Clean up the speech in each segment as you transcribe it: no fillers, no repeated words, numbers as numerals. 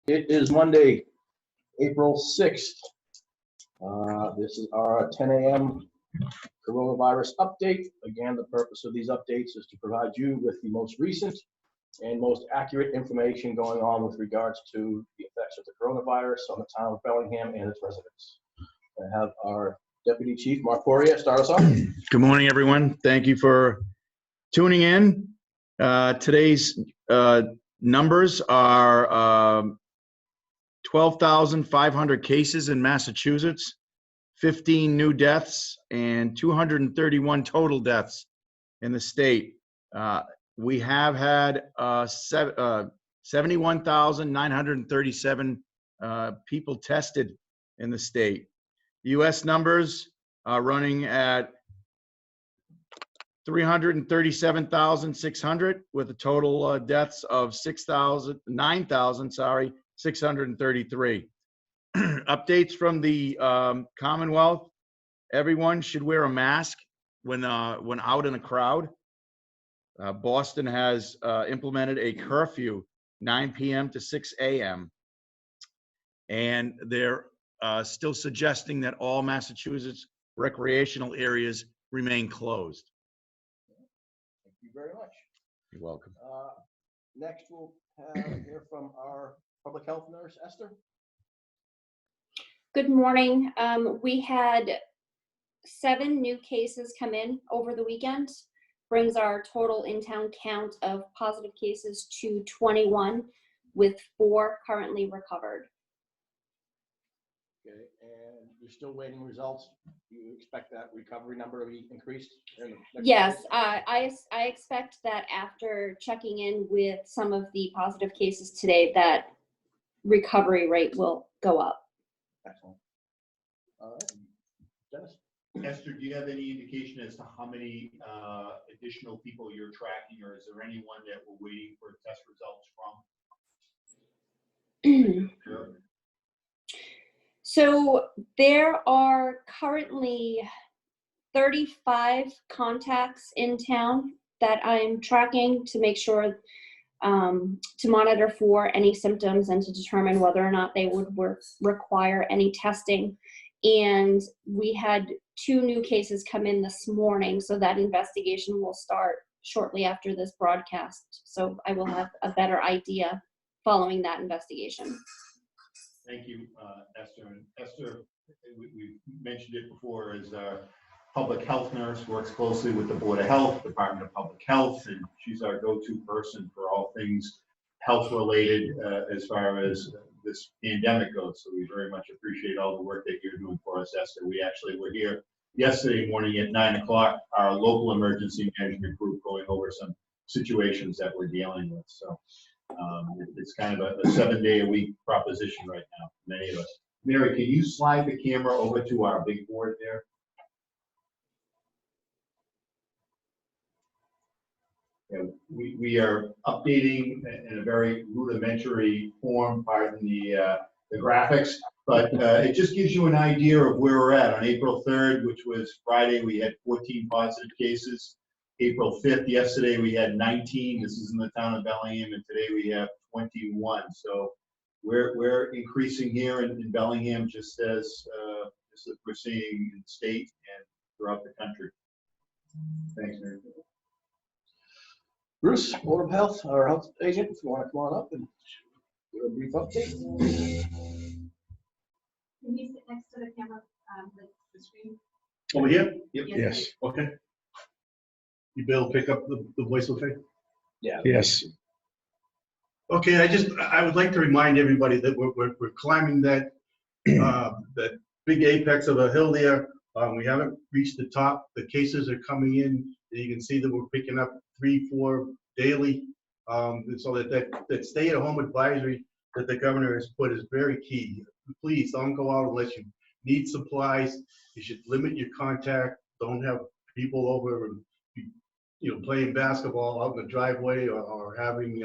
It is Monday, April 6th. This is our 10 a.m. coronavirus update. Again, the purpose of these updates is to provide you with the most recent and most accurate information going on with regards to the effects of the coronavirus on the town of Bellingham and its residents. I have our Deputy Chief, Mark Poirier, start us off. Good morning, everyone. Thank you for tuning in. Today's numbers are 12,500 cases in Massachusetts, 15 new deaths, and 231 total deaths in the state. We have had 71,937 people tested in the state. The U.S. numbers are running at 337,600 with a total deaths of 9,633. Updates from the Commonwealth: everyone should wear a mask when out in a crowd. Boston has implemented a curfew 9 p.m. to 6 a.m. and they're still suggesting that all Massachusetts recreational areas remain closed. Thank you very much. You're welcome. Next, we'll hear from our public health nurse, Esther. Good morning. We had 7 new cases come in over the weekend, brings our total in-town count of positive cases to 21, with 4 currently recovered. Okay, and you're still waiting results. Do you expect that recovery number to be increased? Yes, I expect that after checking in with some of the positive cases today, that recovery rate will go up. Excellent. All right, Dennis. Esther, do you have any indication as to how many additional people you're tracking, or is there anyone that we're waiting for test results from? So there are currently 35 contacts in town that I'm tracking to make sure to monitor for any symptoms and to determine whether or not they would require any testing. And we had 2 new cases come in this morning, so that investigation will start shortly after this broadcast. So I will have a better idea following that investigation. Thank you, Esther. And Esther, we mentioned it before, is our public health nurse, works closely with the Board of Health, Department of Public Health, and she's our go-to person for all things health-related as far as this pandemic goes. So we very much appreciate all the work that you're doing for us, Esther. We actually were here yesterday morning at 9 o'clock, our local emergency management group, going over some situations that we're dealing with. So it's kind of a 7-day-a-week proposition right now, many of us. Mary, can you slide the camera over to our big board there? Yeah, we are updating in a very rudimentary form, pardon the graphics, but it just gives you an idea of where we're at. On April 3rd, which was Friday, we had 14 positive cases. April 5th, yesterday, we had 19. This is in the town of Bellingham, and today we have 21. So we're increasing here in Bellingham, just as we're seeing in the state and throughout the country. Thanks, Mary. Bruce, Board of Health, our health agent, if you want to come on up and give a brief update. Can you sit next to the camera, the screen? Over here? Yep. Yes. Okay. You be able to pick up the voice okay? Yeah. Yes. Okay, I would like to remind everybody that we're climbing that that big apex of a hill there. We haven't reached the top. The cases are coming in, and you can see that we're picking up 3-4 daily. And so that stay-at-home advisory that the governor has put is very key. Please don't go out unless you need supplies. You should limit your contact. Don't have people over and playing basketball out in the driveway or having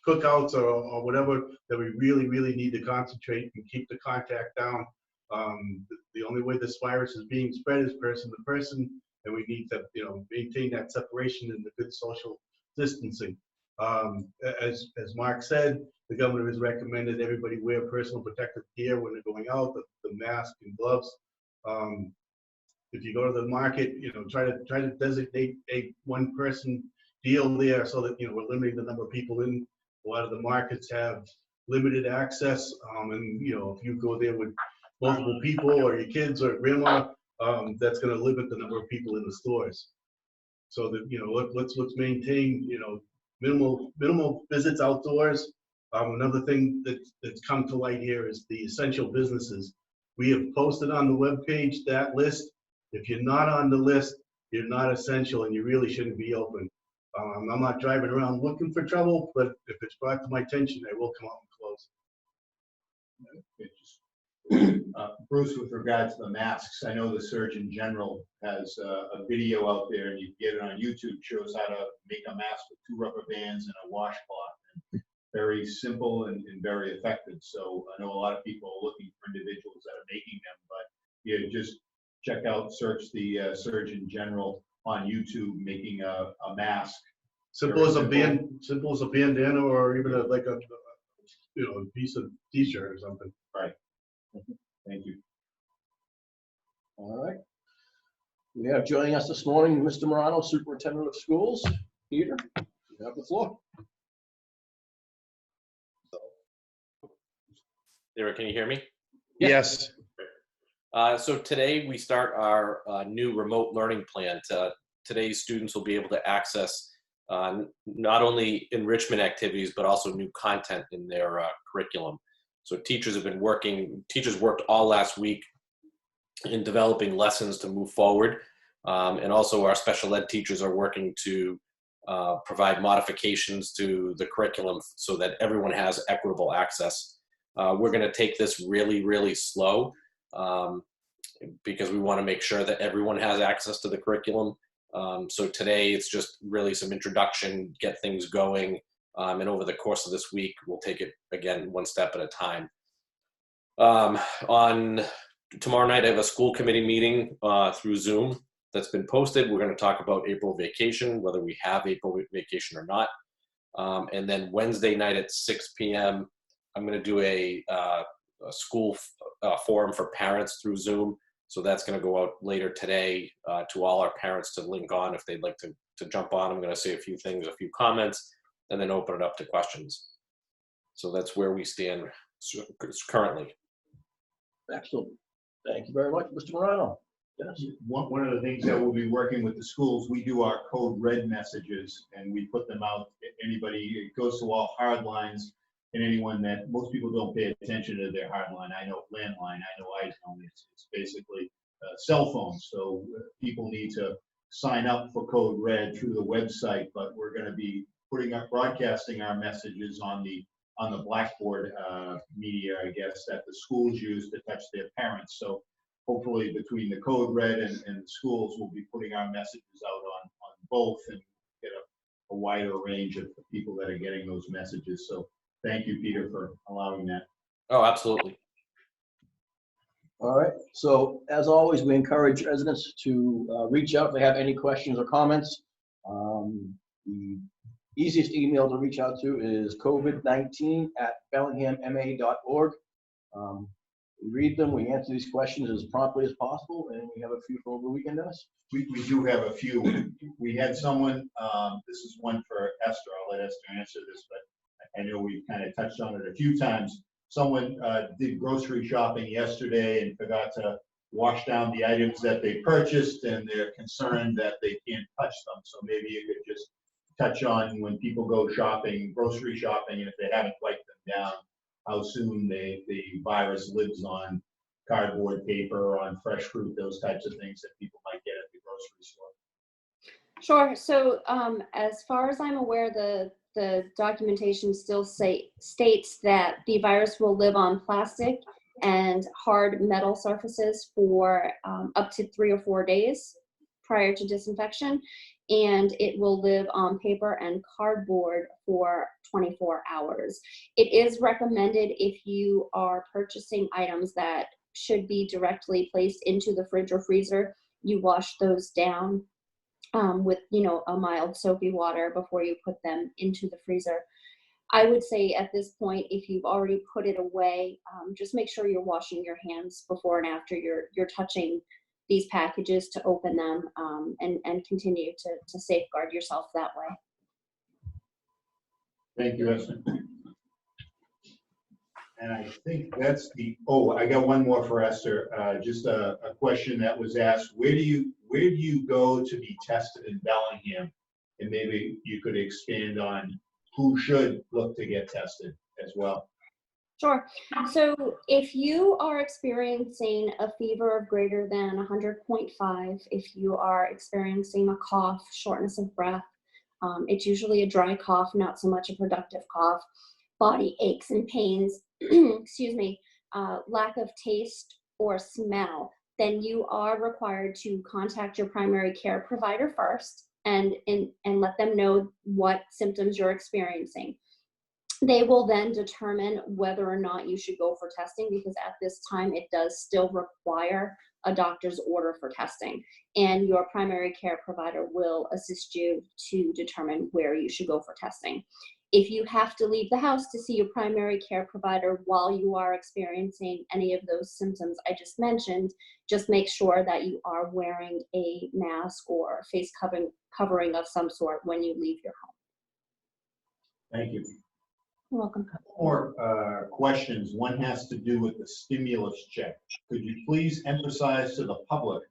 cookouts or whatever. That we really, really need to concentrate and keep the contact down. The only way this virus is being spread is person to person, and we need to maintain that separation and the good social distancing. As Mark said, the governor has recommended everybody wear personal protective gear when they're going out, the mask and gloves. If you go to the market, try to designate a one-person deal there so that, we're limiting the number of people in. A lot of the markets have limited access, and, if you go there with multiple people or your kids or grandma, that's going to limit the number of people in the stores. So that, let's maintain, minimal visits outdoors. Another thing that's come to light here is the essential businesses. We have posted on the webpage that list. If you're not on the list, you're not essential and you really shouldn't be open. I'm not driving around looking for trouble, but if it's brought to my attention, I will come out and close. Bruce, with regards to the masks, I know the Surgeon General has a video out there, and you can get it on YouTube, shows how to make a mask with 2 rubber bands and a washcloth. And very simple and very effective. So I know a lot of people are looking for individuals that are making them, but just check out, search the Surgeon General on YouTube making a mask. Simple as a bandana, or even a piece of t-shirt or something. Right. Thank you. All right. We have joining us this morning, Mr. Morano, Superintendent of Schools. Peter, you have the floor. Sarah, can you hear me? Yes. So today we start our new remote learning plan. Today's students will be able to access not only enrichment activities, but also new content in their curriculum. So teachers worked all last week in developing lessons to move forward. And also our special ed teachers are working to provide modifications to the curriculum so that everyone has equitable access. We're going to take this really, really slow because we want to make sure that everyone has access to the curriculum. So today it's just really some introduction, get things going, and over the course of this week, we'll take it again one step at a time. On tomorrow night, I have a school committee meeting through Zoom that's been posted. We're going to talk about April vacation, whether we have April vacation or not. And then Wednesday night at 6 p.m., I'm going to do a school forum for parents through Zoom. So that's going to go out later today to all our parents to link on if they'd like to jump on. I'm going to say a few things, a few comments, and then open it up to questions. So that's where we stand currently. Excellent. Thank you very much, Mr. Morano. Yes. One of the things that we'll be working with the schools, we do our code red messages and we put them out. It goes to all hard lines and anyone that most people don't pay attention to their hard line. I know landline, I know iPhone. It's basically cell phones. So people need to sign up for code red through the website, but we're going to be broadcasting our messages on the Blackboard media, I guess, that the schools use to touch their parents. So hopefully between the code red and the schools, we'll be putting our messages out on both and get a wider range of people that are getting those messages. So thank you, Peter, for allowing that. Oh, absolutely. All right. So as always, we encourage residents to reach out if they have any questions or comments. The easiest email to reach out to is covid19@bellinghamma.org. We read them, we answer these questions as promptly as possible, and we have a few for over the weekend, Dennis. We do have a few. We had someone, this is one for Esther. I'll let Esther answer this, but I know we've kind of touched on it a few times. Someone did grocery shopping yesterday and forgot to wash down the items that they purchased, and they're concerned that they can't touch them. So maybe you could just touch on when people go shopping, grocery shopping, and if they haven't wiped them down, how soon the virus lives on cardboard paper, on fresh fruit, those types of things that people might get at the grocery store. Sure. So as far as I'm aware, the documentation still states that the virus will live on plastic and hard metal surfaces for up to 3 or 4 days prior to disinfection, and it will live on paper and cardboard for 24 hours. It is recommended if you are purchasing items that should be directly placed into the fridge or freezer, you wash those down with, a mild soapy water before you put them into the freezer. I would say at this point, if you've already put it away, just make sure you're washing your hands before and after you're touching these packages to open them, and continue to safeguard yourself that way. Thank you, Esther. And I think that's I got one more for Esther. Just a question that was asked. Where do you go to be tested in Bellingham? And maybe you could expand on who should look to get tested as well. Sure. So if you are experiencing a fever of greater than 100.5, if you are experiencing a cough, shortness of breath, it's usually a dry cough, not so much a productive cough, body aches and pains, excuse me, lack of taste or smell, then you are required to contact your primary care provider first and let them know what symptoms you're experiencing. They will then determine whether or not you should go for testing, because at this time it does still require a doctor's order for testing, and your primary care provider will assist you to determine where you should go for testing. If you have to leave the house to see your primary care provider while you are experiencing any of those symptoms I just mentioned, just make sure that you are wearing a mask or face covering of some sort when you leave your home. Thank you. You're welcome. More questions. One has to do with the stimulus check. Could you please emphasize to the public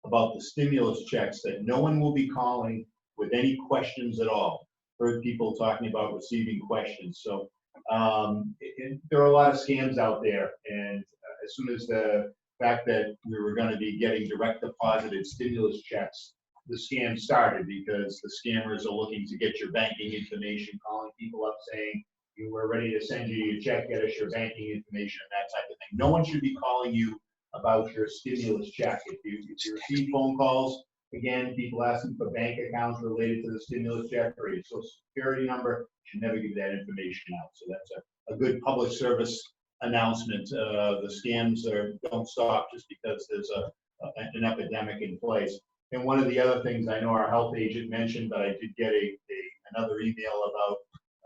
about the stimulus checks that no one will be calling with any questions at all? Heard people talking about receiving questions. So there are a lot of scams out there, and as soon as the fact that we were going to be getting direct deposited stimulus checks, the scam started, because the scammers are looking to get your banking information, calling people up saying, we're ready to send you your check, get us your banking information, that type of thing. No one should be calling you about your stimulus check. If you receive phone calls, again, people asking for bank accounts related to the stimulus check or your social security number, you should never give that information out. So that's a good public service announcement. The scams don't stop just because there's an epidemic in place. And one of the other things I know our health agent mentioned, but I did get another email about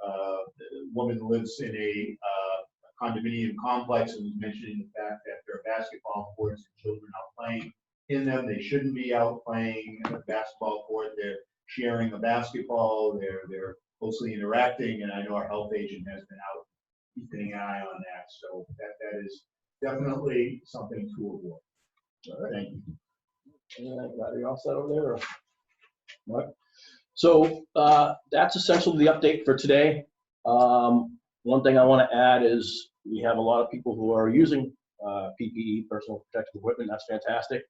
a woman who lives in a condominium complex and was mentioning the fact that there are basketball courts and children out playing in them. They shouldn't be out playing a basketball court. They're sharing a basketball. They're closely interacting, and I know our health agent has been out keeping an eye on that. So that is definitely something to avoid. All right. Thank you. Are you all set over there? Or? All right. So that's essentially the update for today. One thing I want to add is we have a lot of people who are using PPE, personal protective equipment. That's fantastic.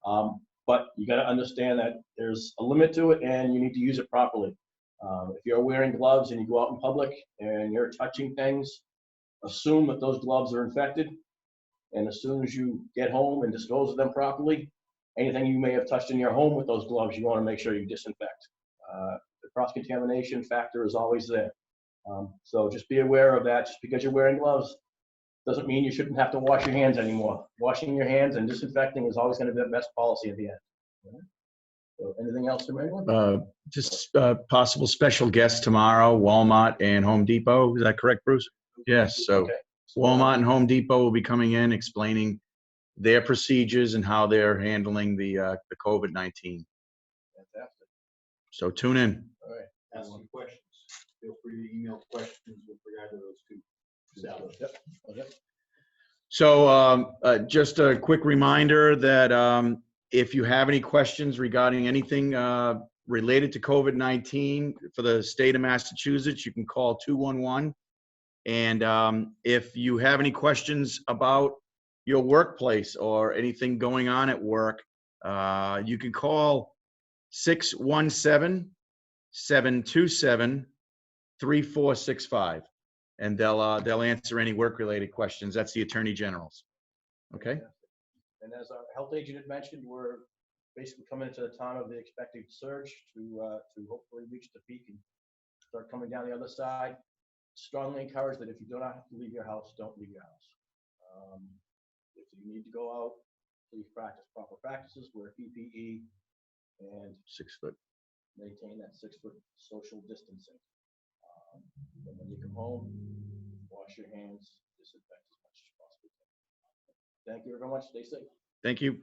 But you got to understand that there's a limit to it, and you need to use it properly. If you're wearing gloves and you go out in public and you're touching things, assume that those gloves are infected. And as soon as you get home and dispose of them properly, anything you may have touched in your home with those gloves, you want to make sure you disinfect. The cross-contamination factor is always there. So just be aware of that. Just because you're wearing gloves doesn't mean you shouldn't have to wash your hands anymore. Washing your hands and disinfecting is always going to be the best policy at the end. Right? So anything else from anyone? Just possible special guests tomorrow, Walmart and Home Depot. Is that correct, Bruce? Yes. So Okay. Walmart and Home Depot will be coming in explaining their procedures and how they're handling the COVID-19. Fantastic. So tune in. All right. Ask some questions. Feel free to email questions with regard to those two. Yep. Okay. So just a quick reminder that if you have any questions regarding anything related to COVID-19 for the state of Massachusetts, you can call 211. And if you have any questions about your workplace or anything going on at work, you can call 617-727-3465. And they'll answer any work-related questions. That's the Attorney General's. Okay. And as our health agent had mentioned, we're basically coming into the time of the expected surge to hopefully reach the peak and start coming down the other side. Strongly encourage that if you do not have to leave your house, don't leave your house. If you need to go out, please practice proper practices, wear PPE, and 6 foot. maintain that 6-foot social distancing. And when you come home, wash your hands, disinfect as much as possible. Thank you very much. Stay safe. Thank you.